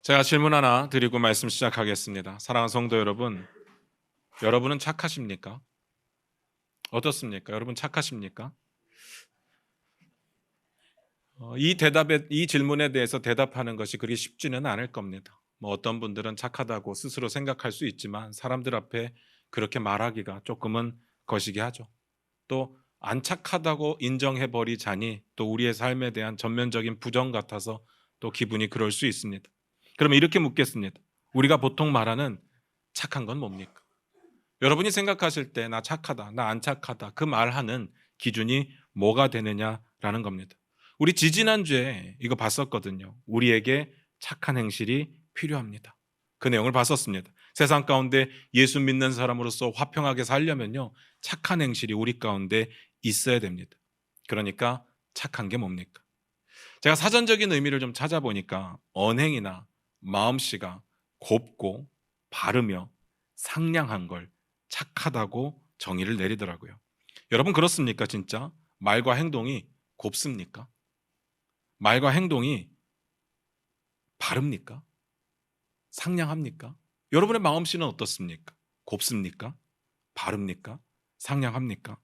제가 질문 하나 드리고 말씀 시작하겠습니다. 사랑하는 성도 여러분, 여러분은 착하십니까? 어떻습니까? 여러분 착하십니까? 이 질문에 대해서 대답하는 것이 그리 쉽지는 않을 겁니다. 어떤 분들은 착하다고 스스로 생각할 수 있지만 사람들 앞에 그렇게 말하기가 조금은 거시기 하죠. 또 안 착하다고 인정해 버리자니 또 우리의 삶에 대한 전면적인 부정 같아서 또 기분이 그럴 수 있습니다. 그러면 이렇게 묻겠습니다. 우리가 보통 말하는 착한 건 뭡니까? 여러분이 생각하실 때 나 착하다, 나 안 착하다 그 말하는 기준이 뭐가 되느냐라는 겁니다. 우리 지지난주에 이거 봤었거든요. 우리에게 착한 행실이 필요합니다. 그 내용을 봤었습니다. 세상 가운데 예수 믿는 사람으로서 화평하게 살려면요, 착한 행실이 우리 가운데 있어야 됩니다. 그러니까 착한 게 뭡니까? 제가 사전적인 의미를 좀 찾아보니까 언행이나 마음씨가 곱고 바르며 상냥한 걸 착하다고 정의를 내리더라고요. 여러분 그렇습니까? 진짜 말과 행동이 곱습니까? 말과 행동이 바릅니까? 상냥합니까? 여러분의 마음씨는 어떻습니까? 곱습니까? 바릅니까? 상냥합니까?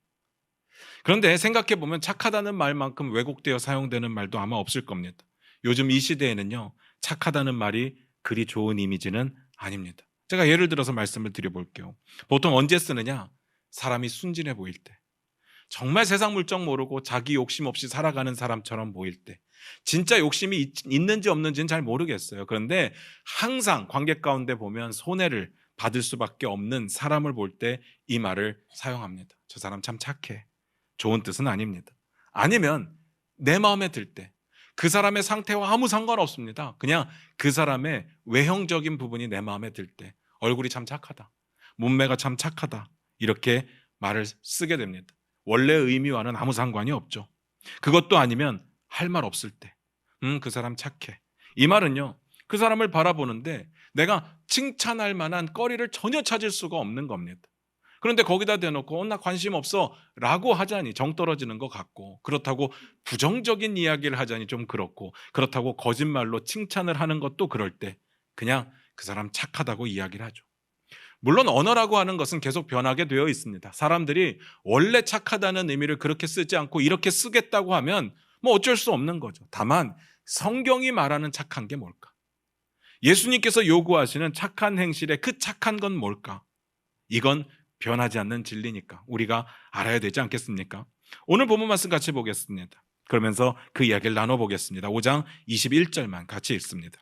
그런데 생각해 보면 착하다는 말만큼 왜곡되어 사용되는 말도 아마 없을 겁니다. 요즘 이 시대에는요, 착하다는 말이 그리 좋은 이미지는 아닙니다. 제가 예를 들어서 말씀을 드려볼게요. 보통 언제 쓰느냐? 사람이 순진해 보일 때, 정말 세상 물정 모르고 자기 욕심 없이 살아가는 사람처럼 보일 때, 진짜 욕심이 있는지 없는지는 잘 모르겠어요. 그런데 항상 관계 가운데 보면 손해를 받을 수밖에 없는 사람을 볼 때 이 말을 사용합니다. 저 사람 참 착해. 좋은 뜻은 아닙니다. 아니면 내 마음에 들 때, 그 사람의 상태와 아무 상관없습니다. 그냥 그 사람의 외형적인 부분이 내 마음에 들 때, 얼굴이 참 착하다, 몸매가 참 착하다, 이렇게 말을 쓰게 됩니다. 원래 의미와는 아무 상관이 없죠. 그것도 아니면 할 말 없을 때, 그 사람 착해. 이 말은요, 그 사람을 바라보는데 내가 칭찬할 만한 거리를 전혀 찾을 수가 없는 겁니다. 그런데 거기다 대놓고 나 관심 없어 라고 하자니 정 떨어지는 것 같고, 그렇다고 부정적인 이야기를 하자니 좀 그렇고, 그렇다고 거짓말로 칭찬을 하는 것도 그럴 때 그냥 그 사람 착하다고 이야기를 하죠. 물론 언어라고 하는 것은 계속 변하게 되어 있습니다. 사람들이 원래 착하다는 의미를 그렇게 쓰지 않고 이렇게 쓰겠다고 하면 어쩔 수 없는 거죠. 다만 성경이 말하는 착한 게 뭘까? 예수님께서 요구하시는 착한 행실의 그 착한 건 뭘까? 이건 변하지 않는 진리니까 우리가 알아야 되지 않겠습니까? 오늘 본문 말씀 같이 보겠습니다. 그러면서 그 이야기를 나눠보겠습니다. 5장 21절만 같이 읽습니다.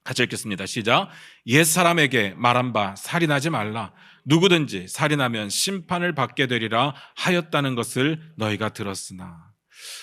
같이 읽겠습니다. 시작. 옛사람에게 말한 바 살인하지 말라. 누구든지 살인하면 심판을 받게 되리라 하였다는 것을 너희가 들었으나.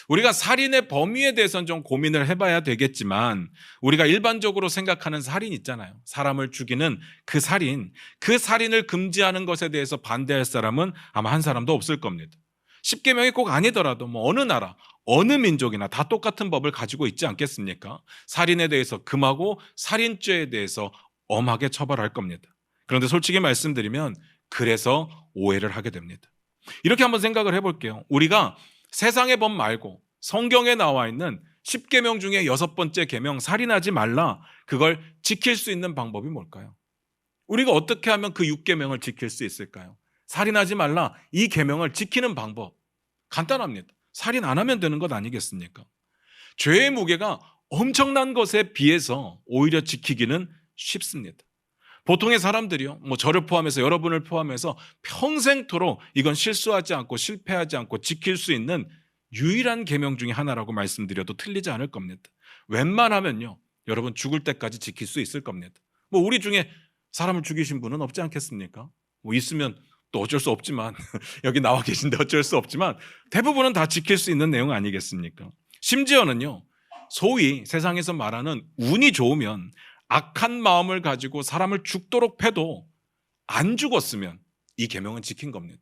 우리가 살인의 범위에 대해서는 좀 고민을 해봐야 되겠지만, 우리가 일반적으로 생각하는 살인 있잖아요. 사람을 죽이는 그 살인을 금지하는 것에 대해서 반대할 사람은 아마 한 사람도 없을 겁니다. 십계명이 꼭 아니더라도 어느 나라, 어느 민족이나 다 똑같은 법을 가지고 있지 않겠습니까? 살인에 대해서 금하고 살인죄에 대해서 엄하게 처벌할 겁니다. 그런데 솔직히 말씀드리면 그래서 오해를 하게 됩니다. 이렇게 한번 생각을 해볼게요. 우리가 세상의 법 말고 성경에 나와 있는 10계명 중에 6번째 계명 살인하지 말라, 그걸 지킬 수 있는 방법이 뭘까요? 우리가 어떻게 하면 그 6계명을 지킬 수 있을까요? 살인하지 말라 이 계명을 지키는 방법 간단합니다. 살인 안 하면 되는 것 아니겠습니까? 죄의 무게가 엄청난 것에 비해서 오히려 지키기는 쉽습니다. 보통의 사람들이요, 저를 포함해서 여러분을 포함해서 평생토록 이건 실수하지 않고 실패하지 않고 지킬 수 있는 유일한 계명 중에 하나라고 말씀드려도 틀리지 않을 겁니다. 웬만하면요, 여러분 죽을 때까지 지킬 수 있을 겁니다. 우리 중에 사람을 죽이신 분은 없지 않겠습니까? 있으면 또 어쩔 수 없지만 여기 나와 계신데 어쩔 수 없지만 대부분은 다 지킬 수 있는 내용 아니겠습니까? 심지어는요, 소위 세상에서 말하는 운이 좋으면 악한 마음을 가지고 사람을 죽도록 패도 안 죽었으면 이 계명은 지킨 겁니다.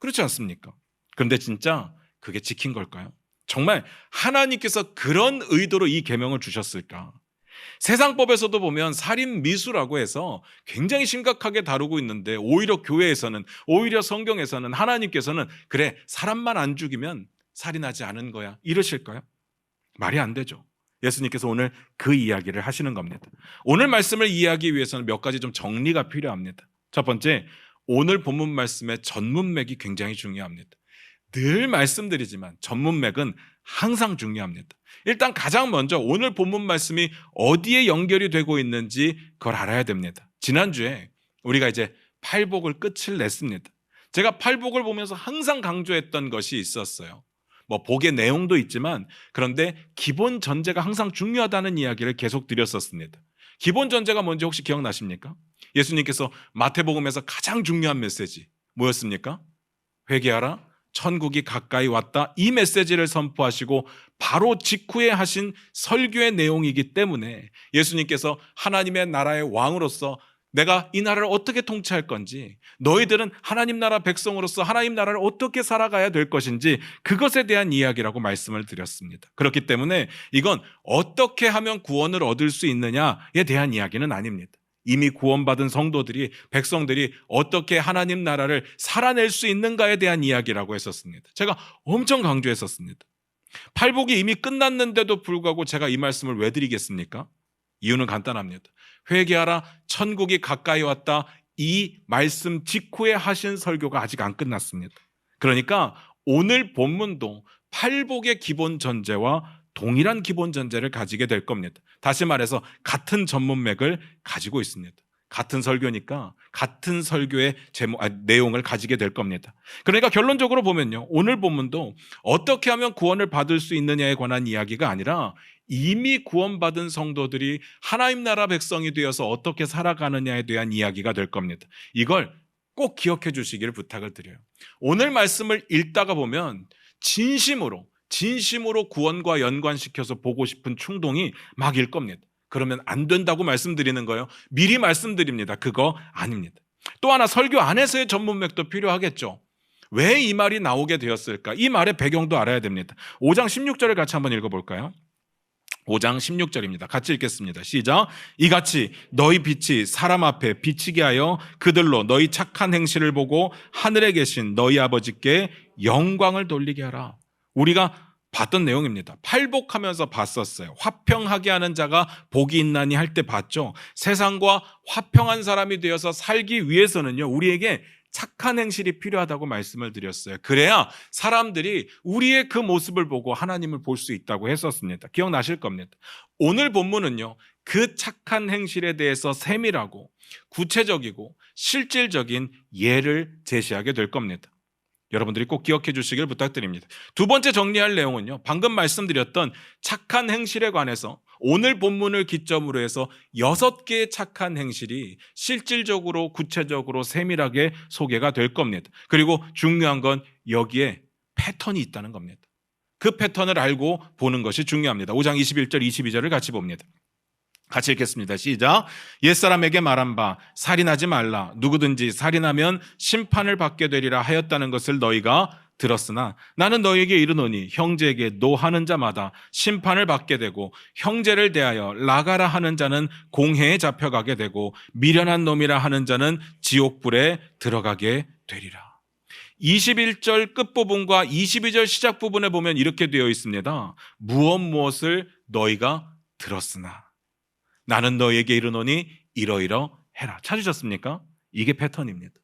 그렇지 않습니까? 그런데 진짜 그게 지킨 걸까요? 정말 하나님께서 그런 의도로 이 계명을 주셨을까? 세상법에서도 보면 살인 미수라고 해서 굉장히 심각하게 다루고 있는데, 오히려 교회에서는, 오히려 성경에서는 하나님께서는 그래 사람만 안 죽이면 살인하지 않은 거야 이러실까요? 말이 안 되죠. 예수님께서 오늘 그 이야기를 하시는 겁니다. 오늘 말씀을 이해하기 위해서는 몇 가지 좀 정리가 필요합니다. 첫 번째, 오늘 본문 말씀의 전문맥이 굉장히 중요합니다. 늘 말씀드리지만 전문맥은 항상 중요합니다. 일단 가장 먼저 오늘 본문 말씀이 어디에 연결이 되고 있는지 그걸 알아야 됩니다. 지난주에 우리가 이제 팔복을 끝을 냈습니다. 제가 팔복을 보면서 항상 강조했던 것이 있었어요. 뭐 복의 내용도 있지만 그런데 기본 전제가 항상 중요하다는 이야기를 계속 드렸었습니다. 기본 전제가 뭔지 혹시 기억나십니까? 예수님께서 마태복음에서 가장 중요한 메시지 뭐였습니까? 회개하라, 천국이 가까이 왔다, 이 메시지를 선포하시고 바로 직후에 하신 설교의 내용이기 때문에 예수님께서 하나님의 나라의 왕으로서 내가 이 나라를 어떻게 통치할 건지, 너희들은 하나님 나라 백성으로서 하나님 나라를 어떻게 살아가야 될 것인지 그것에 대한 이야기라고 말씀을 드렸습니다. 그렇기 때문에 이건 어떻게 하면 구원을 얻을 수 있느냐에 대한 이야기는 아닙니다. 이미 구원받은 성도들이, 백성들이 어떻게 하나님 나라를 살아낼 수 있는가에 대한 이야기라고 했었습니다. 제가 엄청 강조했었습니다. 팔복이 이미 끝났는데도 불구하고 제가 이 말씀을 왜 드리겠습니까? 이유는 간단합니다. 회개하라, 천국이 가까이 왔다, 이 말씀 직후에 하신 설교가 아직 안 끝났습니다. 그러니까 오늘 본문도 팔복의 기본 전제와 동일한 기본 전제를 가지게 될 겁니다. 다시 말해서 같은 전문맥을 가지고 있습니다. 같은 설교니까 같은 설교의 내용을 가지게 될 겁니다. 그러니까 결론적으로 보면요, 오늘 본문도 어떻게 하면 구원을 받을 수 있느냐에 관한 이야기가 아니라 이미 구원받은 성도들이 하나님 나라 백성이 되어서 어떻게 살아가느냐에 대한 이야기가 될 겁니다. 이걸 꼭 기억해 주시기를 부탁을 드려요. 오늘 말씀을 읽다가 보면 진심으로 구원과 연관시켜서 보고 싶은 충동이 막 일 겁니다. 그러면 안 된다고 말씀드리는 거예요. 미리 말씀드립니다. 그거 아닙니다. 또 하나, 설교 안에서의 전문맥도 필요하겠죠. 왜 이 말이 나오게 되었을까? 이 말의 배경도 알아야 됩니다. 5장 16절을 같이 한번 읽어볼까요? 5장 16절입니다. 같이 읽겠습니다. 시작. 이같이 너희 빛이 사람 앞에 비치게 하여 그들로 너희 착한 행실을 보고 하늘에 계신 너희 아버지께 영광을 돌리게 하라. 우리가 봤던 내용입니다. 팔복하면서 봤었어요. 화평하게 하는 자가 복이 있나니 할 때 봤죠. 세상과 화평한 사람이 되어서 살기 위해서는요, 우리에게 착한 행실이 필요하다고 말씀을 드렸어요. 그래야 사람들이 우리의 그 모습을 보고 하나님을 볼 수 있다고 했었습니다. 기억나실 겁니다. 오늘 본문은요, 그 착한 행실에 대해서 세밀하고 구체적이고 실질적인 예를 제시하게 될 겁니다. 여러분들이 꼭 기억해 주시길 부탁드립니다. 두 번째 정리할 내용은요, 방금 말씀드렸던 착한 행실에 관해서 오늘 본문을 기점으로 해서 6개의 착한 행실이 실질적으로 구체적으로 세밀하게 소개가 될 겁니다. 그리고 중요한 건 여기에 패턴이 있다는 겁니다. 그 패턴을 알고 보는 것이 중요합니다. 5장 21절 22절을 같이 봅니다. 같이 읽겠습니다. 시작. 옛사람에게 말한 바 살인하지 말라. 누구든지 살인하면 심판을 받게 되리라 하였다는 것을 너희가 들었으나 나는 너희에게 이르노니 형제에게 노하는 자마다 심판을 받게 되고 형제를 대하여 나가라 하는 자는 공회에 잡혀가게 되고 미련한 놈이라 하는 자는 지옥불에 들어가게 되리라. 21절 끝부분과 22절 시작 부분에 보면 이렇게 되어 있습니다. 무엇을 너희가 들었으나 나는 너희에게 이르노니 이러이러해라. 찾으셨습니까? 이게 패턴입니다.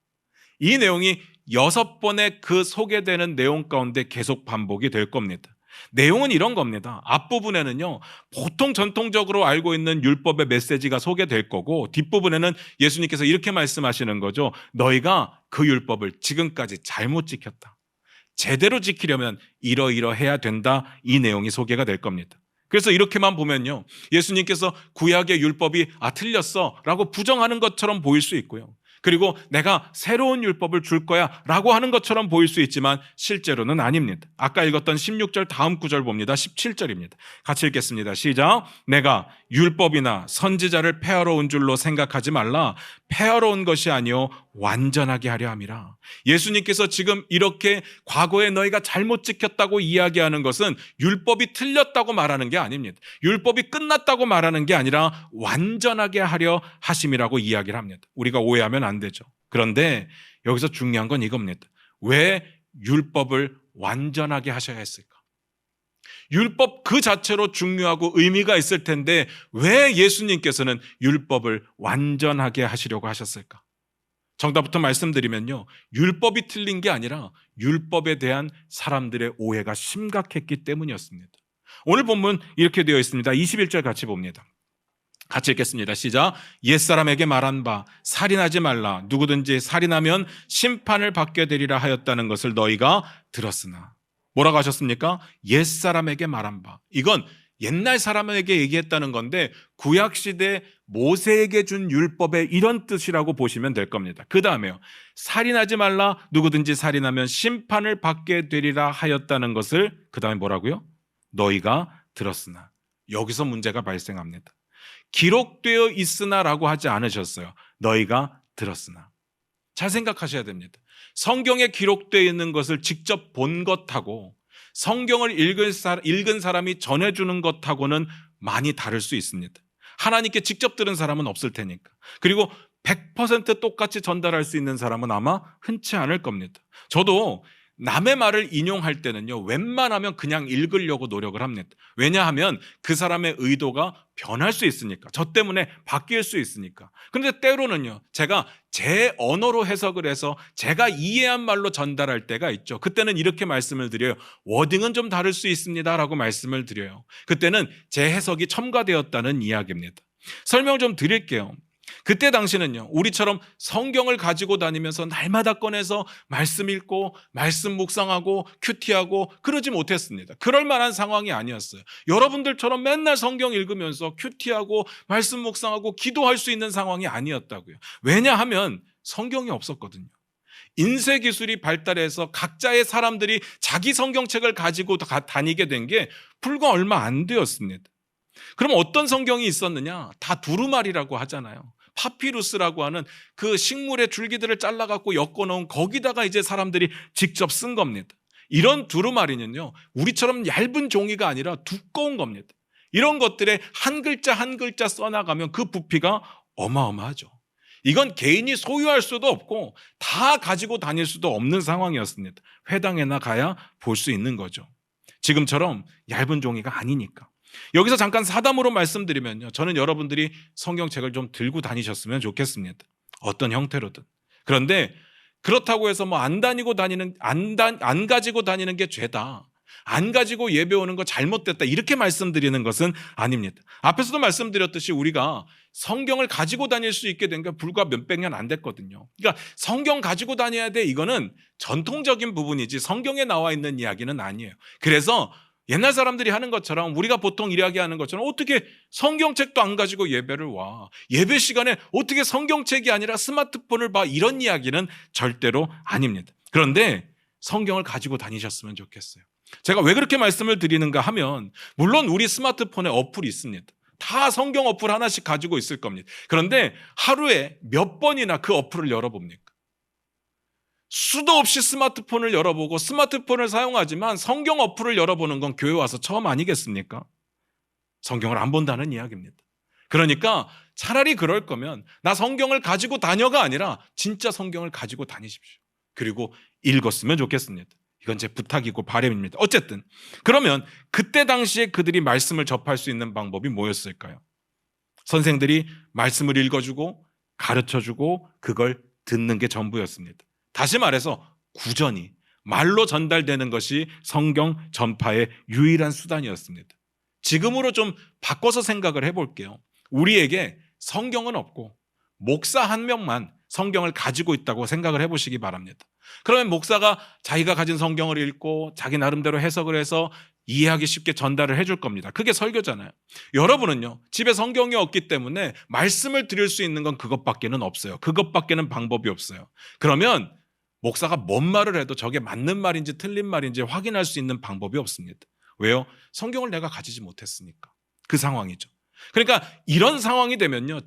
이 내용이 6번의 그 소개되는 내용 가운데 계속 반복이 될 겁니다. 내용은 이런 겁니다. 앞부분에는요, 보통 전통적으로 알고 있는 율법의 메시지가 소개될 거고, 뒷부분에는 예수님께서 이렇게 말씀하시는 거죠. 너희가 그 율법을 지금까지 잘못 지켰다. 제대로 지키려면 이러이러해야 된다. 이 내용이 소개가 될 겁니다. 그래서 이렇게만 보면요, 예수님께서 구약의 율법이 틀렸어 라고 부정하는 것처럼 보일 수 있고요, 그리고 내가 새로운 율법을 줄 거야 라고 하는 것처럼 보일 수 있지만 실제로는 아닙니다. 아까 읽었던 16절 다음 구절 봅니다. 17절입니다. 같이 읽겠습니다. 시작. 내가 율법이나 선지자를 폐하러 온 줄로 생각하지 말라. 폐하러 온 것이 아니요 완전하게 하려 함이라. 예수님께서 지금 이렇게 과거에 너희가 잘못 지켰다고 이야기하는 것은 율법이 틀렸다고 말하는 게 아닙니다. 율법이 끝났다고 말하는 게 아니라 완전하게 하려 하심이라고 이야기를 합니다. 우리가 오해하면 안 되죠. 그런데 여기서 중요한 건 이겁니다. 왜 율법을 완전하게 하셔야 했을까? 율법 그 자체로 중요하고 의미가 있을 텐데 왜 예수님께서는 율법을 완전하게 하시려고 하셨을까? 정답부터 말씀드리면요, 율법이 틀린 게 아니라 율법에 대한 사람들의 오해가 심각했기 때문이었습니다. 오늘 본문 이렇게 되어 있습니다. 21절 같이 봅니다. 같이 읽겠습니다. 시작. 옛사람에게 말한 바 살인하지 말라. 누구든지 살인하면 심판을 받게 되리라 하였다는 것을 너희가 들었으나. 뭐라고 하셨습니까? 옛사람에게 말한 바. 이건 옛날 사람에게 얘기했다는 건데 구약시대 모세에게 준 율법의 이런 뜻이라고 보시면 될 겁니다. 그 다음에요. 살인하지 말라. 누구든지 살인하면 심판을 받게 되리라 하였다는 것을 그 다음에 뭐라고요? 너희가 들었으나. 여기서 문제가 발생합니다. 기록되어 있으나라고 하지 않으셨어요. 너희가 들었으나. 잘 생각하셔야 됩니다. 성경에 기록되어 있는 것을 직접 본 것하고 성경을 읽은 사람이 전해주는 것하고는 많이 다를 수 있습니다. 하나님께 직접 들은 사람은 없을 테니까. 그리고 100% 똑같이 전달할 수 있는 사람은 아마 흔치 않을 겁니다. 저도 남의 말을 인용할 때는요, 웬만하면 그냥 읽으려고 노력을 합니다. 왜냐하면 그 사람의 의도가 변할 수 있으니까. 저 때문에 바뀔 수 있으니까. 그런데 때로는요, 제가 제 언어로 해석을 해서 제가 이해한 말로 전달할 때가 있죠. 그때는 이렇게 말씀을 드려요. 워딩은 좀 다를 수 있습니다 라고 말씀을 드려요. 그때는 제 해석이 첨가되었다는 이야기입니다. 설명 좀 드릴게요. 그때 당시는요, 우리처럼 성경을 가지고 다니면서 날마다 꺼내서 말씀 읽고 말씀 묵상하고 큐티하고 그러지 못했습니다. 그럴 만한 상황이 아니었어요. 여러분들처럼 맨날 성경 읽으면서 큐티하고 말씀 묵상하고 기도할 수 있는 상황이 아니었다고요. 왜냐하면 성경이 없었거든요. 인쇄 기술이 발달해서 각자의 사람들이 자기 성경책을 가지고 다니게 된 게 불과 얼마 안 되었습니다. 그럼 어떤 성경이 있었느냐? 다 두루마리라고 하잖아요. 파피루스라고 하는 그 식물의 줄기들을 잘라갖고 엮어놓은 거기다가 이제 사람들이 직접 쓴 겁니다. 이런 두루마리는요, 우리처럼 얇은 종이가 아니라 두꺼운 겁니다. 이런 것들에 한 글자 한 글자 써나가면 그 부피가 어마어마하죠. 이건 개인이 소유할 수도 없고 다 가지고 다닐 수도 없는 상황이었습니다. 회당에나 가야 볼 수 있는 거죠. 지금처럼 얇은 종이가 아니니까. 여기서 잠깐 사담으로 말씀드리면요, 저는 여러분들이 성경책을 좀 들고 다니셨으면 좋겠습니다. 어떤 형태로든. 그런데 그렇다고 해서 안 가지고 다니는 게 죄다, 안 가지고 예배 오는 거 잘못됐다, 이렇게 말씀드리는 것은 아닙니다. 앞에서도 말씀드렸듯이 우리가 성경을 가지고 다닐 수 있게 된 게 불과 몇백 년 안 됐거든요. 그러니까 성경 가지고 다녀야 돼, 이거는 전통적인 부분이지 성경에 나와 있는 이야기는 아니에요. 그래서 옛날 사람들이 하는 것처럼, 우리가 보통 이야기하는 것처럼 어떻게 성경책도 안 가지고 예배를 와, 예배 시간에 어떻게 성경책이 아니라 스마트폰을 봐, 이런 이야기는 절대로 아닙니다. 그런데 성경을 가지고 다니셨으면 좋겠어요. 제가 왜 그렇게 말씀을 드리는가 하면, 물론 우리 스마트폰에 어플이 있습니다. 다 성경 어플 하나씩 가지고 있을 겁니다. 그런데 하루에 몇 번이나 그 어플을 열어봅니까? 수도 없이 스마트폰을 열어보고 스마트폰을 사용하지만 성경 어플을 열어보는 건 교회 와서 처음 아니겠습니까? 성경을 안 본다는 이야기입니다. 그러니까 차라리 그럴 거면 나 성경을 가지고 다녀가 아니라 진짜 성경을 가지고 다니십시오. 그리고 읽었으면 좋겠습니다. 이건 제 부탁이고 바람입니다. 어쨌든 그러면 그때 당시에 그들이 말씀을 접할 수 있는 방법이 뭐였을까요? 선생들이 말씀을 읽어주고 가르쳐주고 그걸 듣는 게 전부였습니다. 다시 말해서 구전이, 말로 전달되는 것이 성경 전파의 유일한 수단이었습니다. 지금으로 좀 바꿔서 생각을 해볼게요. 우리에게 성경은 없고 목사 한 명만 성경을 가지고 있다고 생각을 해보시기 바랍니다. 그러면 목사가 자기가 가진 성경을 읽고 자기 나름대로 해석을 해서 이해하기 쉽게 전달을 해줄 겁니다. 그게 설교잖아요. 여러분은요, 집에 성경이 없기 때문에 말씀을 드릴 수 있는 건 그것밖에는 없어요. 그것밖에는 방법이 없어요. 그러면 목사가 뭔 말을 해도 저게 맞는 말인지 틀린 말인지 확인할 수 있는 방법이 없습니다. 왜요? 성경을 내가 가지지 못했으니까. 그 상황이죠. 그러니까 이런 상황이 되면요,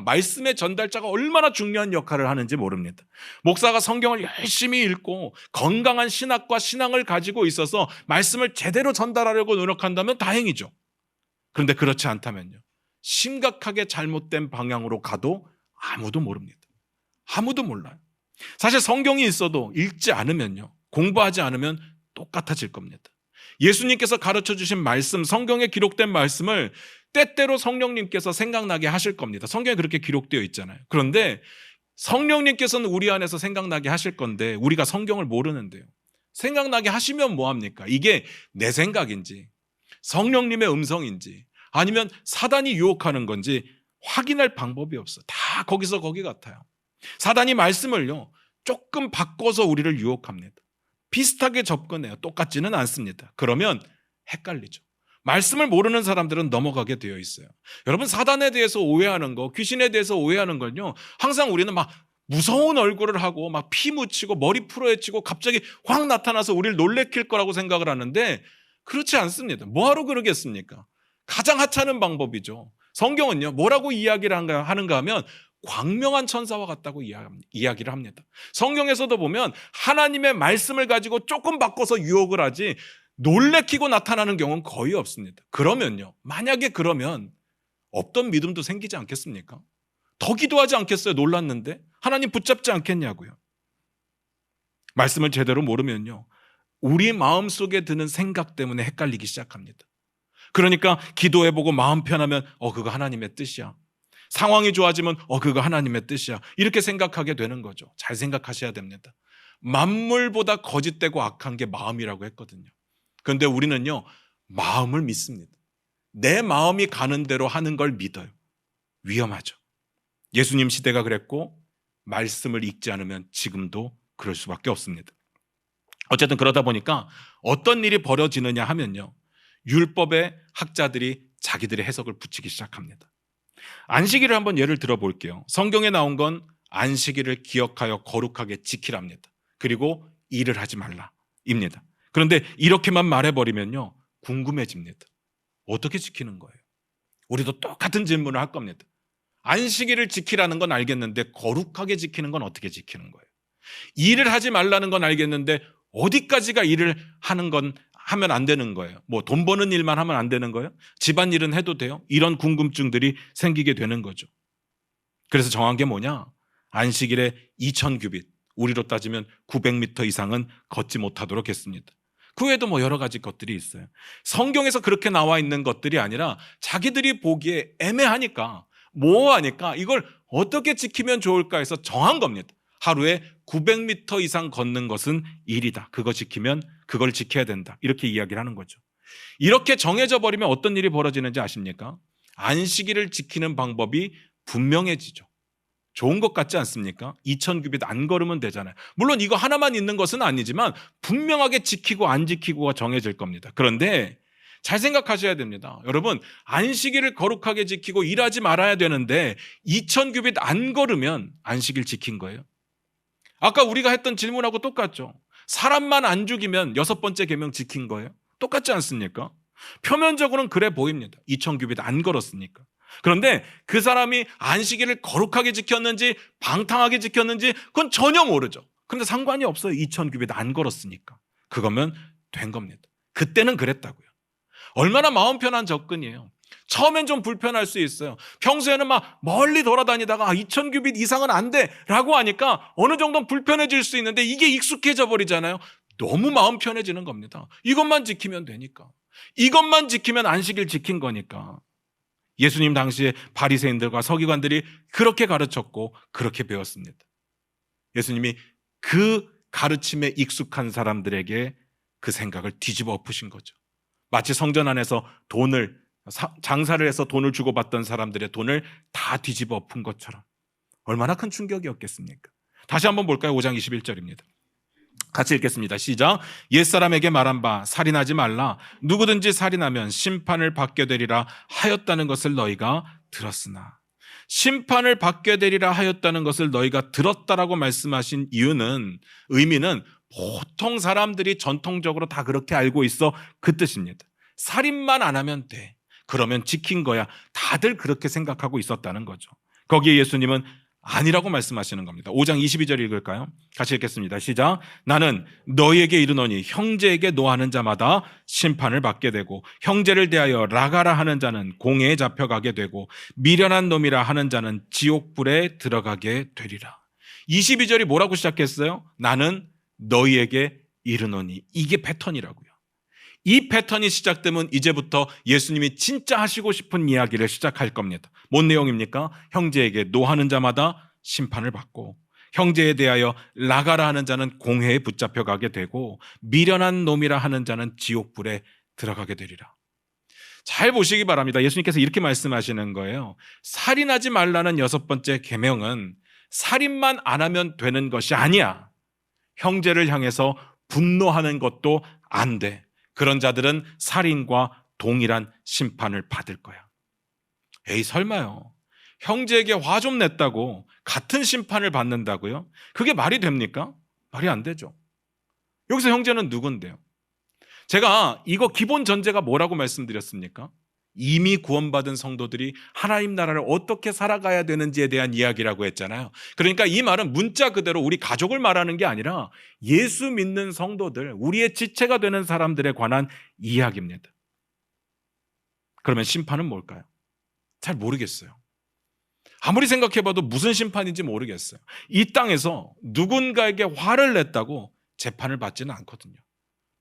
말씀의 전달자가 얼마나 중요한 역할을 하는지 모릅니다. 목사가 성경을 열심히 읽고 건강한 신학과 신앙을 가지고 있어서 말씀을 제대로 전달하려고 노력한다면 다행이죠. 그런데 그렇지 않다면요, 심각하게 잘못된 방향으로 가도 아무도 모릅니다. 아무도 몰라요. 사실 성경이 있어도 읽지 않으면요, 공부하지 않으면 똑같아질 겁니다. 예수님께서 가르쳐 주신 말씀, 성경에 기록된 말씀을 때때로 성령님께서 생각나게 하실 겁니다. 성경에 그렇게 기록되어 있잖아요. 그런데 성령님께서는 우리 안에서 생각나게 하실 건데 우리가 성경을 모르는데요. 생각나게 하시면 뭐합니까? 이게 내 생각인지 성령님의 음성인지 아니면 사단이 유혹하는 건지 확인할 방법이 없어. 다 거기서 거기 같아요. 사단이 말씀을요 조금 바꿔서 우리를 유혹합니다. 비슷하게 접근해요. 똑같지는 않습니다. 그러면 헷갈리죠. 말씀을 모르는 사람들은 넘어가게 되어 있어요. 여러분, 사단에 대해서 오해하는 거, 귀신에 대해서 오해하는 건요, 항상 우리는 막 무서운 얼굴을 하고 막 피 묻히고 머리 풀어헤치고 갑자기 확 나타나서 우리를 놀래킬 거라고 생각을 하는데 그렇지 않습니다. 뭐하러 그러겠습니까? 가장 하찮은 방법이죠. 성경은요, 뭐라고 이야기를 하는가 하면 광명한 천사와 같다고 이야기를 합니다. 성경에서도 보면 하나님의 말씀을 가지고 조금 바꿔서 유혹을 하지 놀래키고 나타나는 경우는 거의 없습니다. 그러면요, 만약에 그러면 없던 믿음도 생기지 않겠습니까? 더 기도하지 않겠어요? 놀랐는데 하나님 붙잡지 않겠냐고요. 말씀을 제대로 모르면요, 우리 마음속에 드는 생각 때문에 헷갈리기 시작합니다. 그러니까 기도해보고 마음 편하면 그거 하나님의 뜻이야. 상황이 좋아지면 그거 하나님의 뜻이야. 이렇게 생각하게 되는 거죠. 잘 생각하셔야 됩니다. 만물보다 거짓되고 악한 게 마음이라고 했거든요. 그런데 우리는요, 마음을 믿습니다. 내 마음이 가는 대로 하는 걸 믿어요. 위험하죠. 예수님 시대가 그랬고 말씀을 읽지 않으면 지금도 그럴 수밖에 없습니다. 어쨌든 그러다 보니까 어떤 일이 벌어지느냐 하면요, 율법의 학자들이 자기들의 해석을 붙이기 시작합니다. 안식일을 한번 예를 들어볼게요. 성경에 나온 건 안식일을 기억하여 거룩하게 지키랍니다. 그리고 일을 하지 말라입니다. 그런데 이렇게만 말해버리면요, 궁금해집니다. 어떻게 지키는 거예요? 우리도 똑같은 질문을 할 겁니다. 안식일을 지키라는 건 알겠는데 거룩하게 지키는 건 어떻게 지키는 거예요? 일을 하지 말라는 건 알겠는데 어디까지가 일을 하는 건 하면 안 되는 거예요? 뭐 돈 버는 일만 하면 안 되는 거예요? 집안일은 해도 돼요? 이런 궁금증들이 생기게 되는 거죠. 그래서 정한 게 뭐냐? 안식일에 2000규빗, 우리로 따지면 900m 이상은 걷지 못하도록 했습니다. 그 외에도 뭐 여러 가지 것들이 있어요. 성경에서 그렇게 나와 있는 것들이 아니라 자기들이 보기에 애매하니까, 모호하니까 이걸 어떻게 지키면 좋을까 해서 정한 겁니다. 하루에 900m 이상 걷는 것은 일이다. 그거 지키면 그걸 지켜야 된다. 이렇게 이야기를 하는 거죠. 이렇게 정해져 버리면 어떤 일이 벌어지는지 아십니까? 안식일을 지키는 방법이 분명해지죠. 좋은 것 같지 않습니까? 2000규빗 안 걸으면 되잖아요. 물론 이거 하나만 있는 것은 아니지만 분명하게 지키고 안 지키고가 정해질 겁니다. 그런데 잘 생각하셔야 됩니다. 여러분, 안식일을 거룩하게 지키고 일하지 말아야 되는데 2000규빗 안 걸으면 안식일 지킨 거예요? 아까 우리가 했던 질문하고 똑같죠. 사람만 안 죽이면 6번째 계명 지킨 거예요? 똑같지 않습니까? 표면적으로는 그래 보입니다. 2000규빗 안 걸었으니까. 그런데 그 사람이 안식일을 거룩하게 지켰는지 방탕하게 지켰는지 그건 전혀 모르죠. 그런데 상관이 없어요. 2000규빗 안 걸었으니까. 그거면 된 겁니다. 그때는 그랬다고요. 얼마나 마음 편한 접근이에요. 처음엔 좀 불편할 수 있어요. 평소에는 막 멀리 돌아다니다가 2000규빗 이상은 안 돼 라고 하니까 어느 정도는 불편해질 수 있는데 이게 익숙해져 버리잖아요. 너무 마음 편해지는 겁니다. 이것만 지키면 되니까. 이것만 지키면 안식일 지킨 거니까. 예수님 당시에 바리새인들과 서기관들이 그렇게 가르쳤고 그렇게 배웠습니다. 예수님이 그 가르침에 익숙한 사람들에게 그 생각을 뒤집어 엎으신 거죠. 마치 성전 안에서 장사를 해서 돈을 주고받던 사람들의 돈을 다 뒤집어 엎은 것처럼 얼마나 큰 충격이었겠습니까? 다시 한번 볼까요? 5장 21절입니다. 같이 읽겠습니다. 시작. 옛사람에게 말한 바 살인하지 말라. 누구든지 살인하면 심판을 받게 되리라 하였다는 것을 너희가 들었으나. 심판을 받게 되리라 하였다는 것을 너희가 들었다라고 말씀하신 이유는, 의미는 보통 사람들이 전통적으로 다 그렇게 알고 있어 그 뜻입니다. 살인만 안 하면 돼. 그러면 지킨 거야. 다들 그렇게 생각하고 있었다는 거죠. 거기에 예수님은 아니라고 말씀하시는 겁니다. 5장 22절 읽을까요? 같이 읽겠습니다. 시작. 나는 너희에게 이르노니 형제에게 노하는 자마다 심판을 받게 되고 형제를 대하여 라가라 하는 자는 공회에 잡혀가게 되고 미련한 놈이라 하는 자는 지옥불에 들어가게 되리라. 22절이 뭐라고 시작했어요? 나는 너희에게 이르노니. 이게 패턴이라고요. 이 패턴이 시작되면 이제부터 예수님이 진짜 하시고 싶은 이야기를 시작할 겁니다. 뭔 내용입니까? 형제에게 노하는 자마다 심판을 받고, 형제에 대하여 나가라 하는 자는 공회에 붙잡혀 가게 되고, 미련한 놈이라 하는 자는 지옥불에 들어가게 되리라. 잘 보시기 바랍니다. 예수님께서 이렇게 말씀하시는 거예요. 살인하지 말라는 6번째 계명은 살인만 안 하면 되는 것이 아니야. 형제를 향해서 분노하는 것도 안 돼. 그런 자들은 살인과 동일한 심판을 받을 거야. 에이, 설마요. 형제에게 화 좀 냈다고 같은 심판을 받는다고요? 그게 말이 됩니까? 말이 안 되죠. 여기서 형제는 누군데요? 제가 이거 기본 전제가 뭐라고 말씀드렸습니까? 이미 구원받은 성도들이 하나님 나라를 어떻게 살아가야 되는지에 대한 이야기라고 했잖아요. 그러니까 이 말은 문자 그대로 우리 가족을 말하는 게 아니라 예수 믿는 성도들, 우리의 지체가 되는 사람들에 관한 이야기입니다. 그러면 심판은 뭘까요? 잘 모르겠어요. 아무리 생각해봐도 무슨 심판인지 모르겠어요. 이 땅에서 누군가에게 화를 냈다고 재판을 받지는 않거든요.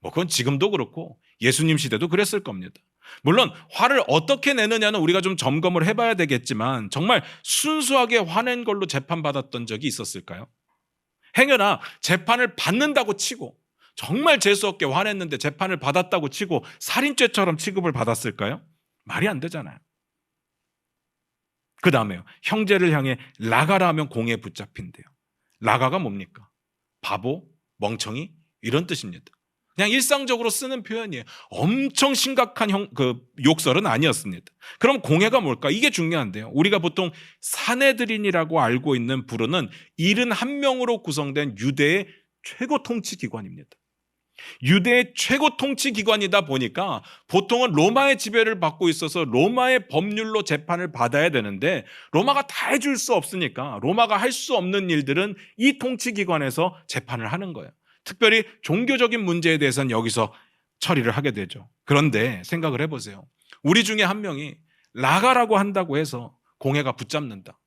그건 지금도 그렇고 예수님 시대도 그랬을 겁니다. 물론 화를 어떻게 내느냐는 우리가 좀 점검을 해봐야 되겠지만, 정말 순수하게 화낸 걸로 재판받았던 적이 있었을까요? 행여나 재판을 받는다고 치고, 정말 재수없게 화냈는데 재판을 받았다고 치고 살인죄처럼 취급을 받았을까요? 말이 안 되잖아요. 그 다음에요, 형제를 향해 나가라 하면 공에 붙잡힌대요. 나가가 뭡니까? 바보, 멍청이, 이런 뜻입니다. 그냥 일상적으로 쓰는 표현이에요. 엄청 심각한 욕설은 아니었습니다. 그럼 공회가 뭘까? 이게 중요한데요. 우리가 보통 사내들인이라고 알고 있는 부르는 71명으로 구성된 유대의 최고 통치기관입니다. 유대의 최고 통치기관이다 보니까 보통은 로마의 지배를 받고 있어서 로마의 법률로 재판을 받아야 되는데, 로마가 다 해줄 수 없으니까 로마가 할 수 없는 일들은 이 통치기관에서 재판을 하는 거예요. 특별히 종교적인 문제에 대해서는 여기서 처리를 하게 되죠. 그런데 생각을 해보세요. 우리 중에 한 명이 나가라고 한다고 해서 공회가 붙잡는다.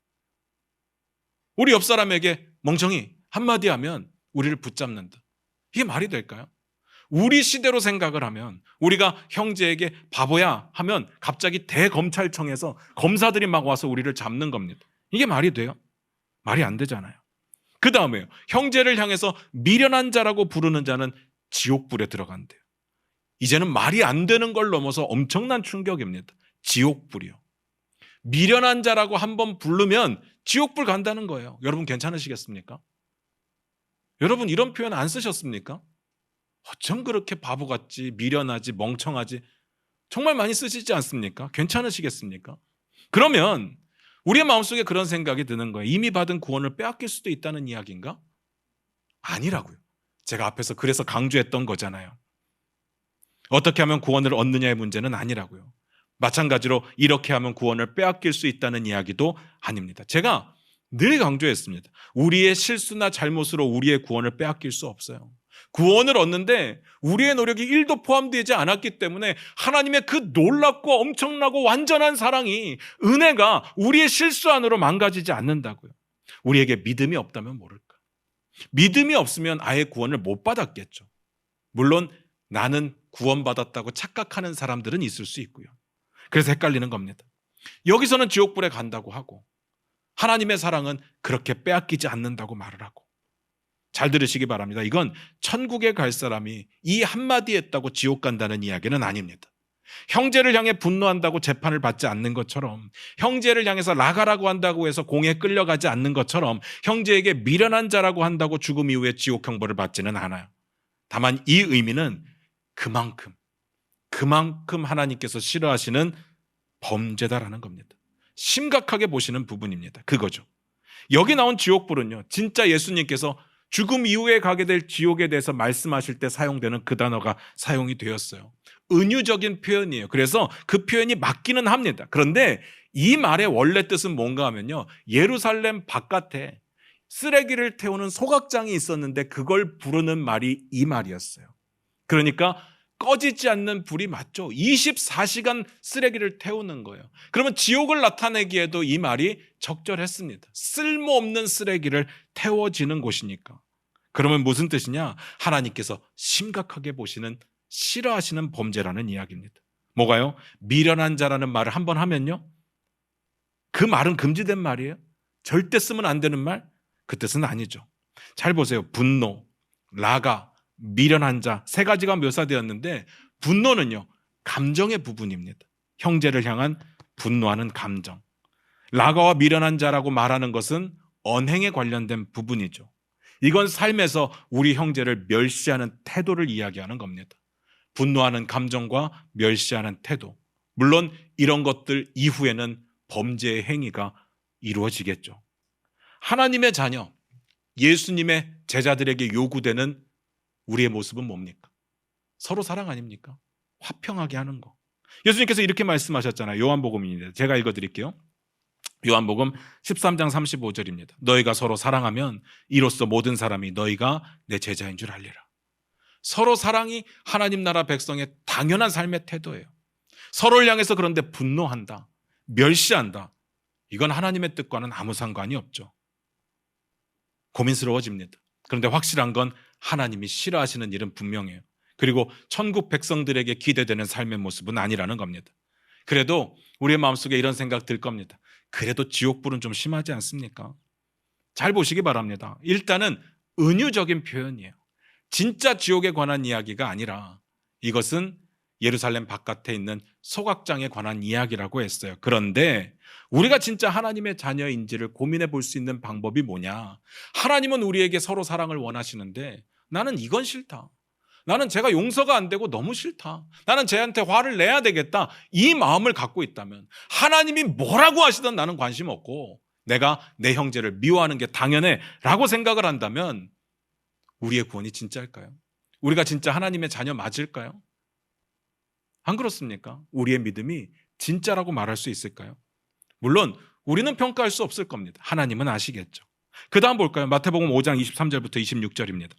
우리 옆 사람에게 멍청이 한마디 하면 우리를 붙잡는다. 이게 말이 될까요? 우리 시대로 생각을 하면, 우리가 형제에게 바보야 하면 갑자기 대검찰청에서 검사들이 막 와서 우리를 잡는 겁니다. 이게 말이 돼요? 말이 안 되잖아요. 그 다음에요, 형제를 향해서 미련한 자라고 부르는 자는 지옥불에 들어간대요. 이제는 말이 안 되는 걸 넘어서 엄청난 충격입니다. 지옥불이요. 미련한 자라고 한번 부르면 지옥불 간다는 거예요. 여러분 괜찮으시겠습니까? 여러분 이런 표현 안 쓰셨습니까? 어쩜 그렇게 바보같지, 미련하지, 멍청하지, 정말 많이 쓰시지 않습니까? 괜찮으시겠습니까? 그러면 우리의 마음속에 그런 생각이 드는 거예요. 이미 받은 구원을 빼앗길 수도 있다는 이야기인가? 아니라고요. 제가 앞에서 그래서 강조했던 거잖아요. 어떻게 하면 구원을 얻느냐의 문제는 아니라고요. 마찬가지로 이렇게 하면 구원을 빼앗길 수 있다는 이야기도 아닙니다. 제가 늘 강조했습니다. 우리의 실수나 잘못으로 우리의 구원을 빼앗길 수 없어요. 구원을 얻는데 우리의 노력이 1도 포함되지 않았기 때문에 하나님의 그 놀랍고 엄청나고 완전한 사랑이, 은혜가 우리의 실수 안으로 망가지지 않는다고요. 우리에게 믿음이 없다면 모를까? 믿음이 없으면 아예 구원을 못 받았겠죠. 물론 나는 구원받았다고 착각하는 사람들은 있을 수 있고요. 그래서 헷갈리는 겁니다. 여기서는 지옥불에 간다고 하고 하나님의 사랑은 그렇게 빼앗기지 않는다고 말을 하고. 잘 들으시기 바랍니다. 이건 천국에 갈 사람이 이 한마디 했다고 지옥 간다는 이야기는 아닙니다. 형제를 향해 분노한다고 재판을 받지 않는 것처럼, 형제를 향해서 나가라고 한다고 해서 공에 끌려가지 않는 것처럼, 형제에게 미련한 자라고 한다고 죽음 이후에 지옥 형벌을 받지는 않아요. 다만 이 의미는 그만큼 하나님께서 싫어하시는 범죄다라는 겁니다. 심각하게 보시는 부분입니다. 그거죠. 여기 나온 지옥불은요, 진짜 예수님께서 죽음 이후에 가게 될 지옥에 대해서 말씀하실 때 사용되는 그 단어가 사용이 되었어요. 은유적인 표현이에요. 그래서 그 표현이 맞기는 합니다. 그런데 이 말의 원래 뜻은 뭔가 하면요, 예루살렘 바깥에 쓰레기를 태우는 소각장이 있었는데 그걸 부르는 말이 이 말이었어요. 그러니까 꺼지지 않는 불이 맞죠. 24시간 쓰레기를 태우는 거예요. 그러면 지옥을 나타내기에도 이 말이 적절했습니다. 쓸모없는 쓰레기를 태워지는 곳이니까. 그러면 무슨 뜻이냐? 하나님께서 심각하게 보시는 싫어하시는 범죄라는 이야기입니다. 뭐가요? 미련한 자라는 말을 한번 하면요, 그 말은 금지된 말이에요. 절대 쓰면 안 되는 말, 그 뜻은 아니죠. 잘 보세요. 분노, 라가, 미련한 자, 세 가지가 묘사되었는데 분노는요, 감정의 부분입니다. 형제를 향한 분노하는 감정. 라가와 미련한 자라고 말하는 것은 언행에 관련된 부분이죠. 이건 삶에서 우리 형제를 멸시하는 태도를 이야기하는 겁니다. 분노하는 감정과 멸시하는 태도. 물론 이런 것들 이후에는 범죄의 행위가 이루어지겠죠. 하나님의 자녀, 예수님의 제자들에게 요구되는 우리의 모습은 뭡니까? 서로 사랑 아닙니까? 화평하게 하는 거. 예수님께서 이렇게 말씀하셨잖아요. 요한복음입니다. 제가 읽어드릴게요. 요한복음 13장 35절입니다. 너희가 서로 사랑하면 이로써 모든 사람이 너희가 내 제자인 줄 알리라. 서로 사랑이 하나님 나라 백성의 당연한 삶의 태도예요. 서로를 향해서 그런데 분노한다, 멸시한다, 이건 하나님의 뜻과는 아무 상관이 없죠. 고민스러워집니다. 그런데 확실한 건 하나님이 싫어하시는 일은 분명해요. 그리고 천국 백성들에게 기대되는 삶의 모습은 아니라는 겁니다. 그래도 우리의 마음속에 이런 생각 들 겁니다. 그래도 지옥불은 좀 심하지 않습니까? 잘 보시기 바랍니다. 일단은 은유적인 표현이에요. 진짜 지옥에 관한 이야기가 아니라 이것은 예루살렘 바깥에 있는 소각장에 관한 이야기라고 했어요. 그런데 우리가 진짜 하나님의 자녀인지를 고민해 볼 수 있는 방법이 뭐냐? 하나님은 우리에게 서로 사랑을 원하시는데 나는 이건 싫다. 나는 제가 용서가 안 되고 너무 싫다. 나는 쟤한테 화를 내야 되겠다. 이 마음을 갖고 있다면 하나님이 뭐라고 하시든 나는 관심 없고 내가 내 형제를 미워하는 게 당연해 라고 생각을 한다면 우리의 구원이 진짜일까요? 우리가 진짜 하나님의 자녀 맞을까요? 안 그렇습니까? 우리의 믿음이 진짜라고 말할 수 있을까요? 물론 우리는 평가할 수 없을 겁니다. 하나님은 아시겠죠. 그 다음 볼까요? 마태복음 5장 23절부터 26절입니다.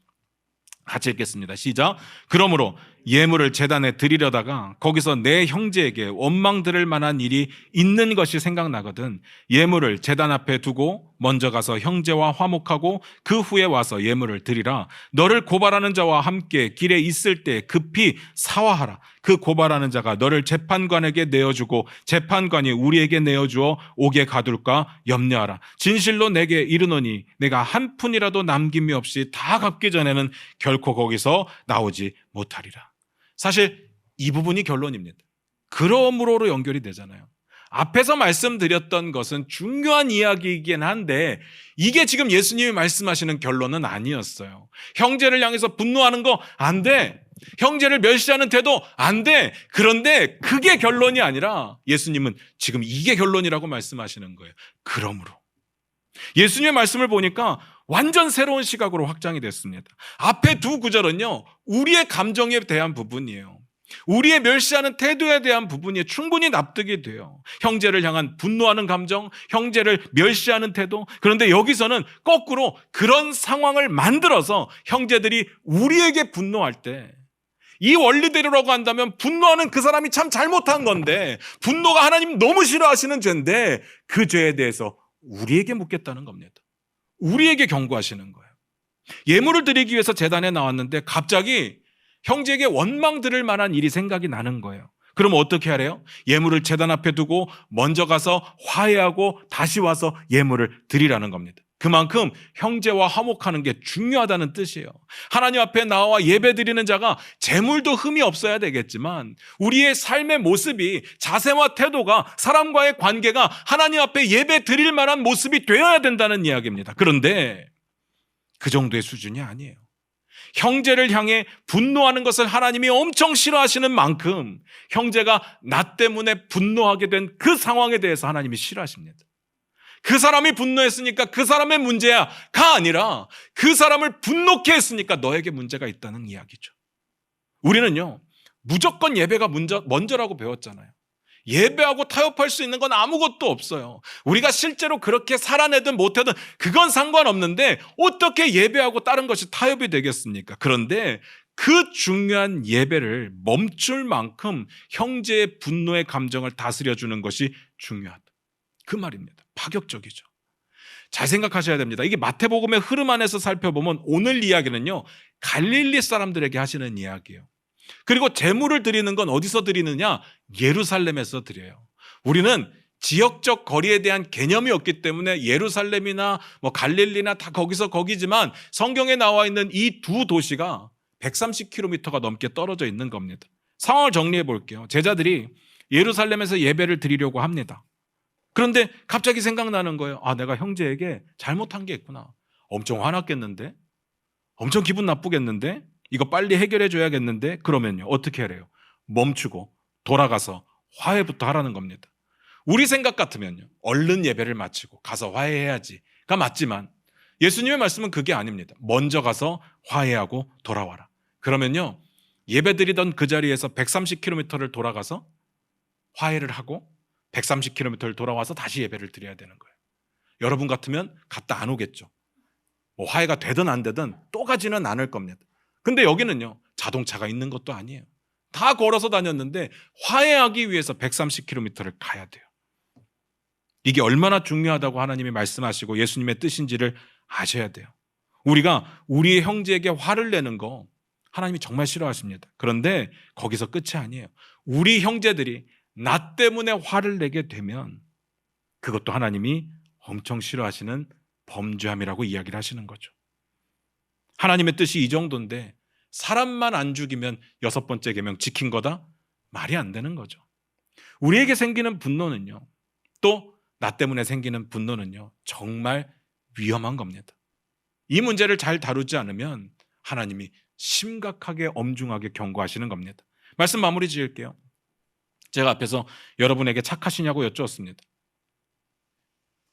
같이 읽겠습니다. 시작. 그러므로 예물을 제단에 드리려다가 거기서 내 형제에게 원망 들을 만한 일이 있는 것이 생각나거든 예물을 제단 앞에 두고 먼저 가서 형제와 화목하고 그 후에 와서 예물을 드리라. 너를 고발하는 자와 함께 길에 있을 때 급히 사화하라. 그 고발하는 자가 너를 재판관에게 내어주고 재판관이 우리에게 내어주어 옥에 가둘까 염려하라. 진실로 내게 이르노니 내가 한 푼이라도 남김이 없이 다 갚기 전에는 결코 거기서 나오지 못하리라. 사실 이 부분이 결론입니다. 그러므로로 연결이 되잖아요. 앞에서 말씀드렸던 것은 중요한 이야기이긴 한데 이게 지금 예수님이 말씀하시는 결론은 아니었어요. 형제를 향해서 분노하는 거 안 돼. 형제를 멸시하는 태도 안 돼. 그런데 그게 결론이 아니라 예수님은 지금 이게 결론이라고 말씀하시는 거예요. 그러므로 예수님의 말씀을 보니까 완전 새로운 시각으로 확장이 됐습니다. 앞에 두 구절은요, 우리의 감정에 대한 부분이에요. 우리의 멸시하는 태도에 대한 부분이 충분히 납득이 돼요. 형제를 향한 분노하는 감정, 형제를 멸시하는 태도. 그런데 여기서는 거꾸로 그런 상황을 만들어서 형제들이 우리에게 분노할 때 이 원리대로라고 한다면 분노하는 그 사람이 참 잘못한 건데 분노가 하나님 너무 싫어하시는 죄인데 그 죄에 대해서 우리에게 묻겠다는 겁니다. 우리에게 경고하시는 거예요. 예물을 드리기 위해서 제단에 나왔는데 갑자기 형제에게 원망 들을 만한 일이 생각이 나는 거예요. 그럼 어떻게 하래요? 예물을 제단 앞에 두고 먼저 가서 화해하고 다시 와서 예물을 드리라는 겁니다. 그만큼 형제와 화목하는 게 중요하다는 뜻이에요. 하나님 앞에 나와 예배 드리는 자가 재물도 흠이 없어야 되겠지만 우리의 삶의 모습이, 자세와 태도가, 사람과의 관계가 하나님 앞에 예배 드릴 만한 모습이 되어야 된다는 이야기입니다. 그런데 그 정도의 수준이 아니에요. 형제를 향해 분노하는 것을 하나님이 엄청 싫어하시는 만큼 형제가 나 때문에 분노하게 된 그 상황에 대해서 하나님이 싫어하십니다. 그 사람이 분노했으니까 그 사람의 문제야가 아니라 그 사람을 분노케 했으니까 너에게 문제가 있다는 이야기죠. 우리는요, 무조건 예배가 먼저라고 배웠잖아요. 예배하고 타협할 수 있는 건 아무것도 없어요. 우리가 실제로 그렇게 살아내든 못하든 그건 상관없는데 어떻게 예배하고 다른 것이 타협이 되겠습니까? 그런데 그 중요한 예배를 멈출 만큼 형제의 분노의 감정을 다스려주는 것이 중요하다. 그 말입니다. 파격적이죠. 잘 생각하셔야 됩니다. 이게 마태복음의 흐름 안에서 살펴보면 오늘 이야기는요, 갈릴리 사람들에게 하시는 이야기예요. 그리고 제물을 드리는 건 어디서 드리느냐? 예루살렘에서 드려요. 우리는 지역적 거리에 대한 개념이 없기 때문에 예루살렘이나 뭐 갈릴리나 다 거기서 거기지만 성경에 나와 있는 이 두 도시가 130km가 넘게 떨어져 있는 겁니다. 상황을 정리해 볼게요. 제자들이 예루살렘에서 예배를 드리려고 합니다. 그런데 갑자기 생각나는 거예요. 아, 내가 형제에게 잘못한 게 있구나. 엄청 화났겠는데? 엄청 기분 나쁘겠는데? 이거 빨리 해결해 줘야겠는데? 그러면요, 어떻게 하래요? 멈추고 돌아가서 화해부터 하라는 겁니다. 우리 생각 같으면요, 얼른 예배를 마치고 가서 화해해야지가 맞지만 예수님의 말씀은 그게 아닙니다. 먼저 가서 화해하고 돌아와라. 그러면요, 예배드리던 그 자리에서 130km를 돌아가서 화해를 하고 130km를 돌아와서 다시 예배를 드려야 되는 거예요. 여러분 같으면 갔다 안 오겠죠. 뭐 화해가 되든 안 되든 또 가지는 않을 겁니다. 근데 여기는요, 자동차가 있는 것도 아니에요. 다 걸어서 다녔는데 화해하기 위해서 130km를 가야 돼요. 이게 얼마나 중요하다고 하나님이 말씀하시고 예수님의 뜻인지를 아셔야 돼요. 우리가 우리의 형제에게 화를 내는 거 하나님이 정말 싫어하십니다. 그런데 거기서 끝이 아니에요. 우리 형제들이 나 때문에 화를 내게 되면 그것도 하나님이 엄청 싫어하시는 범죄함이라고 이야기를 하시는 거죠. 하나님의 뜻이 이 정도인데 사람만 안 죽이면 6번째 계명 지킨 거다? 말이 안 되는 거죠. 우리에게 생기는 분노는요, 또 나 때문에 생기는 분노는요, 정말 위험한 겁니다. 이 문제를 잘 다루지 않으면 하나님이 심각하게 엄중하게 경고하시는 겁니다. 말씀 마무리 지을게요. 제가 앞에서 여러분에게 착하시냐고 여쭈었습니다.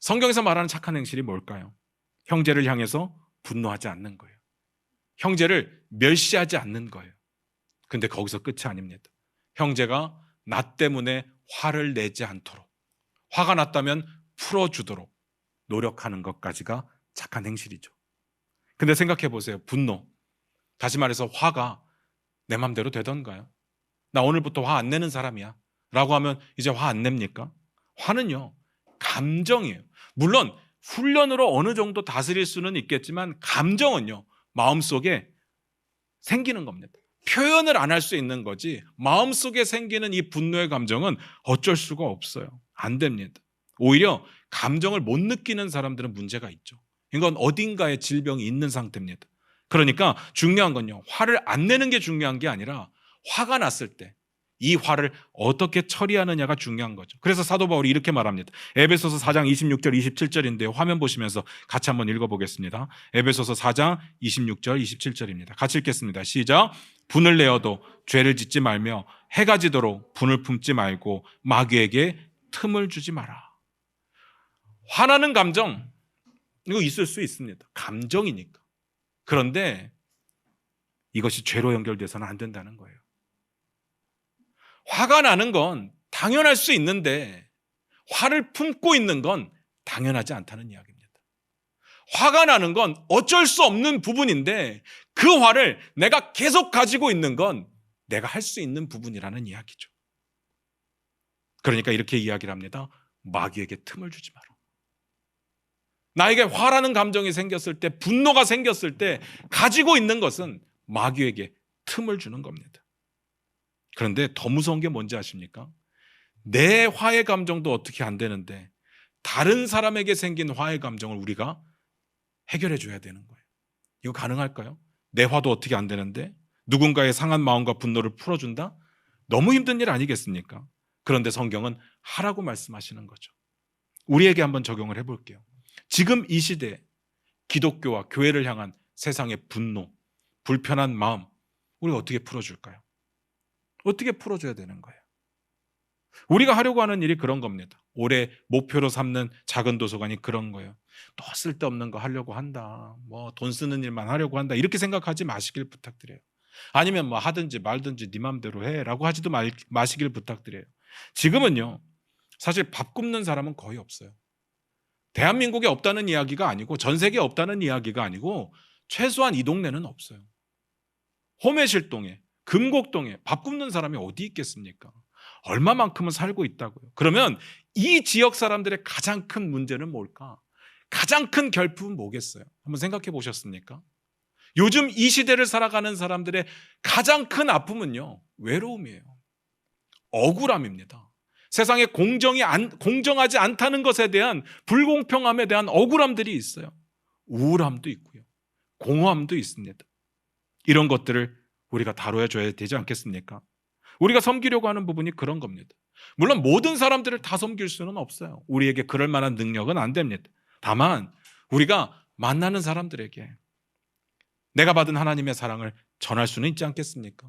성경에서 말하는 착한 행실이 뭘까요? 형제를 향해서 분노하지 않는 거예요. 형제를 멸시하지 않는 거예요. 근데 거기서 끝이 아닙니다. 형제가 나 때문에 화를 내지 않도록, 화가 났다면 풀어주도록 노력하는 것까지가 착한 행실이죠. 근데 생각해 보세요. 분노, 다시 말해서 화가 내 맘대로 되던가요? 나 오늘부터 화 안 내는 사람이야 라고 하면 이제 화 안 냅니까? 화는요, 감정이에요. 물론 훈련으로 어느 정도 다스릴 수는 있겠지만 감정은요, 마음속에 생기는 겁니다. 표현을 안 할 수 있는 거지 마음속에 생기는 이 분노의 감정은 어쩔 수가 없어요. 안 됩니다. 오히려 감정을 못 느끼는 사람들은 문제가 있죠. 이건 어딘가에 질병이 있는 상태입니다. 그러니까 중요한 건요, 화를 안 내는 게 중요한 게 아니라 화가 났을 때 이 화를 어떻게 처리하느냐가 중요한 거죠. 그래서 사도 바울이 이렇게 말합니다. 에베소서 4장 26절 27절인데요. 화면 보시면서 같이 한번 읽어보겠습니다. 에베소서 4장 26절 27절입니다. 같이 읽겠습니다. 시작. 분을 내어도 죄를 짓지 말며 해가 지도록 분을 품지 말고 마귀에게 틈을 주지 마라. 화나는 감정, 이거 있을 수 있습니다. 감정이니까. 그런데 이것이 죄로 연결돼서는 안 된다는 거예요. 화가 나는 건 당연할 수 있는데 화를 품고 있는 건 당연하지 않다는 이야기입니다. 화가 나는 건 어쩔 수 없는 부분인데 그 화를 내가 계속 가지고 있는 건 내가 할 수 있는 부분이라는 이야기죠. 그러니까 이렇게 이야기를 합니다. 마귀에게 틈을 주지 마라. 나에게 화라는 감정이 생겼을 때, 분노가 생겼을 때 가지고 있는 것은 마귀에게 틈을 주는 겁니다. 그런데 더 무서운 게 뭔지 아십니까? 내 화의 감정도 어떻게 안 되는데 다른 사람에게 생긴 화의 감정을 우리가 해결해 줘야 되는 거예요. 이거 가능할까요? 내 화도 어떻게 안 되는데 누군가의 상한 마음과 분노를 풀어준다? 너무 힘든 일 아니겠습니까? 그런데 성경은 하라고 말씀하시는 거죠. 우리에게 한번 적용을 해볼게요. 지금 이 시대에 기독교와 교회를 향한 세상의 분노, 불편한 마음, 우리가 어떻게 풀어줄까요? 어떻게 풀어줘야 되는 거예요? 우리가 하려고 하는 일이 그런 겁니다. 올해 목표로 삼는 작은 도서관이 그런 거예요. 또 쓸데없는 거 하려고 한다. 뭐 돈 쓰는 일만 하려고 한다. 이렇게 생각하지 마시길 부탁드려요. 아니면 뭐 하든지 말든지 네 맘대로 해라고 하지도 마시길 부탁드려요. 지금은요, 사실 밥 굶는 사람은 거의 없어요. 대한민국에 없다는 이야기가 아니고 전 세계에 없다는 이야기가 아니고 최소한 이 동네는 없어요. 홈해실동에, 금곡동에 밥 굶는 사람이 어디 있겠습니까? 얼마만큼은 살고 있다고요. 그러면 이 지역 사람들의 가장 큰 문제는 뭘까? 가장 큰 결핍은 뭐겠어요? 한번 생각해 보셨습니까? 요즘 이 시대를 살아가는 사람들의 가장 큰 아픔은요, 외로움이에요. 억울함입니다. 세상에 공정하지 않다는 것에 대한 불공평함에 대한 억울함들이 있어요. 우울함도 있고요. 공허함도 있습니다. 이런 것들을 우리가 다뤄야 줘야 되지 않겠습니까? 우리가 섬기려고 하는 부분이 그런 겁니다. 물론 모든 사람들을 다 섬길 수는 없어요. 우리에게 그럴 만한 능력은 안 됩니다. 다만 우리가 만나는 사람들에게 내가 받은 하나님의 사랑을 전할 수는 있지 않겠습니까?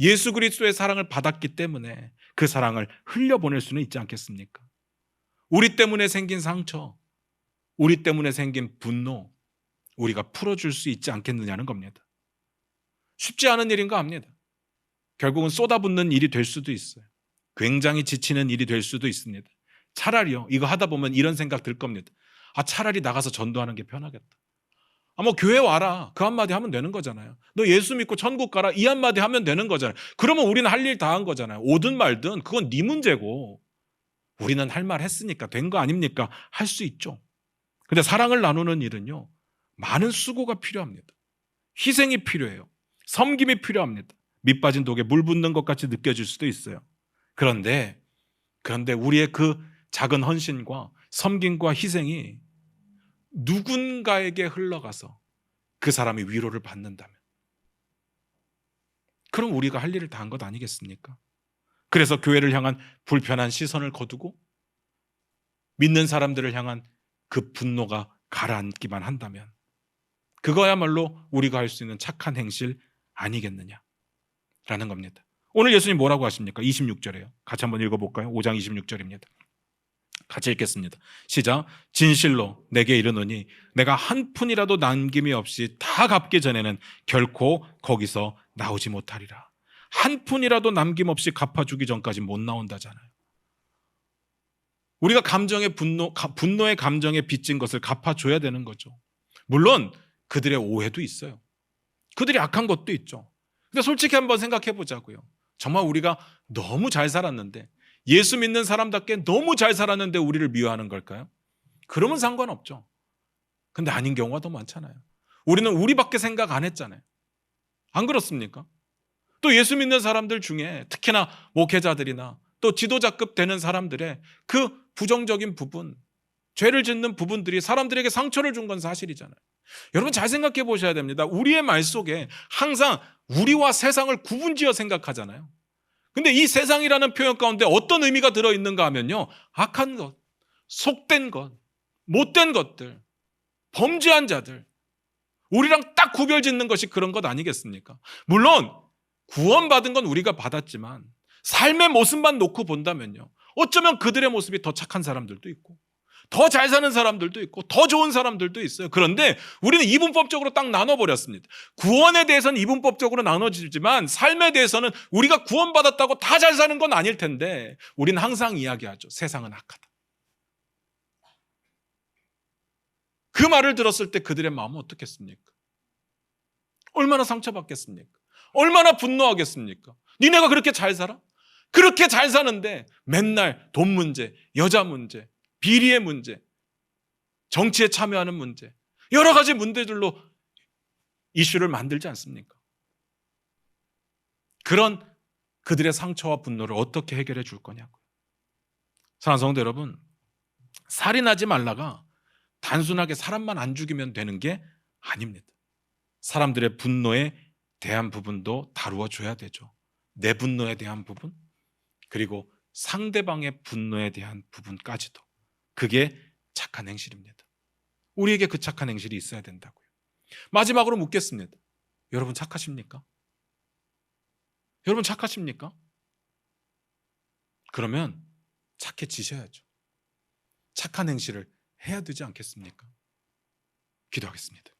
예수 그리스도의 사랑을 받았기 때문에 그 사랑을 흘려보낼 수는 있지 않겠습니까? 우리 때문에 생긴 상처, 우리 때문에 생긴 분노, 우리가 풀어줄 수 있지 않겠느냐는 겁니다. 쉽지 않은 일인가 합니다. 결국은 쏟아붓는 일이 될 수도 있어요. 굉장히 지치는 일이 될 수도 있습니다. 차라리요, 이거 하다 보면 이런 생각 들 겁니다. 차라리 나가서 전도하는 게 편하겠다. 뭐 교회 와라, 그 한마디 하면 되는 거잖아요. 너 예수 믿고 천국 가라, 이 한마디 하면 되는 거잖아요. 그러면 우리는 할 일 다 한 거잖아요. 오든 말든 그건 네 문제고 우리는 할 말 했으니까 된 거 아닙니까? 할 수 있죠. 근데 사랑을 나누는 일은요, 많은 수고가 필요합니다. 희생이 필요해요. 섬김이 필요합니다. 밑 빠진 독에 물 붓는 것 같이 느껴질 수도 있어요. 그런데 우리의 그 작은 헌신과 섬김과 희생이 누군가에게 흘러가서 그 사람이 위로를 받는다면, 그럼 우리가 할 일을 다 한 것 아니겠습니까? 그래서 교회를 향한 불편한 시선을 거두고 믿는 사람들을 향한 그 분노가 가라앉기만 한다면 그거야말로 우리가 할 수 있는 착한 행실 아니겠느냐라는 겁니다. 오늘 예수님 뭐라고 하십니까? 26절에요. 같이 한번 읽어볼까요? 5장 26절입니다. 같이 읽겠습니다. 시작. 진실로 내게 이르노니 내가 한 푼이라도 남김이 없이 다 갚기 전에는 결코 거기서 나오지 못하리라. 한 푼이라도 남김없이 갚아주기 전까지 못 나온다잖아요. 우리가 분노의 감정에 빚진 것을 갚아줘야 되는 거죠. 물론 그들의 오해도 있어요. 그들이 악한 것도 있죠. 근데 솔직히 한번 생각해 보자고요. 정말 우리가 너무 잘 살았는데, 예수 믿는 사람답게 너무 잘 살았는데 우리를 미워하는 걸까요? 그러면 상관없죠. 근데 아닌 경우가 더 많잖아요. 우리는 우리밖에 생각 안 했잖아요. 안 그렇습니까? 또 예수 믿는 사람들 중에 특히나 목회자들이나 또 지도자급 되는 사람들의 그 부정적인 부분, 죄를 짓는 부분들이 사람들에게 상처를 준 건 사실이잖아요. 여러분 잘 생각해 보셔야 됩니다. 우리의 말 속에 항상 우리와 세상을 구분지어 생각하잖아요. 근데 이 세상이라는 표현 가운데 어떤 의미가 들어있는가 하면요, 악한 것, 속된 것, 못된 것들, 범죄한 자들, 우리랑 딱 구별 짓는 것이 그런 것 아니겠습니까? 물론 구원받은 건 우리가 받았지만 삶의 모습만 놓고 본다면요, 어쩌면 그들의 모습이 더 착한 사람들도 있고 더 잘 사는 사람들도 있고 더 좋은 사람들도 있어요. 그런데 우리는 이분법적으로 딱 나눠버렸습니다. 구원에 대해서는 이분법적으로 나눠지지만 삶에 대해서는 우리가 구원받았다고 다 잘 사는 건 아닐 텐데 우리는 항상 이야기하죠. 세상은 악하다. 그 말을 들었을 때 그들의 마음은 어떻겠습니까? 얼마나 상처받겠습니까? 얼마나 분노하겠습니까? 니네가 그렇게 잘 살아? 그렇게 잘 사는데 맨날 돈 문제, 여자 문제, 비리의 문제, 정치에 참여하는 문제, 여러 가지 문제들로 이슈를 만들지 않습니까? 그런 그들의 상처와 분노를 어떻게 해결해 줄 거냐고요. 사랑하는 성도 여러분, 살인하지 말라가 단순하게 사람만 안 죽이면 되는 게 아닙니다. 사람들의 분노에 대한 부분도 다루어 줘야 되죠. 내 분노에 대한 부분, 그리고 상대방의 분노에 대한 부분까지도. 그게 착한 행실입니다. 우리에게 그 착한 행실이 있어야 된다고요. 마지막으로 묻겠습니다. 여러분 착하십니까? 여러분 착하십니까? 그러면 착해지셔야죠. 착한 행실을 해야 되지 않겠습니까? 기도하겠습니다.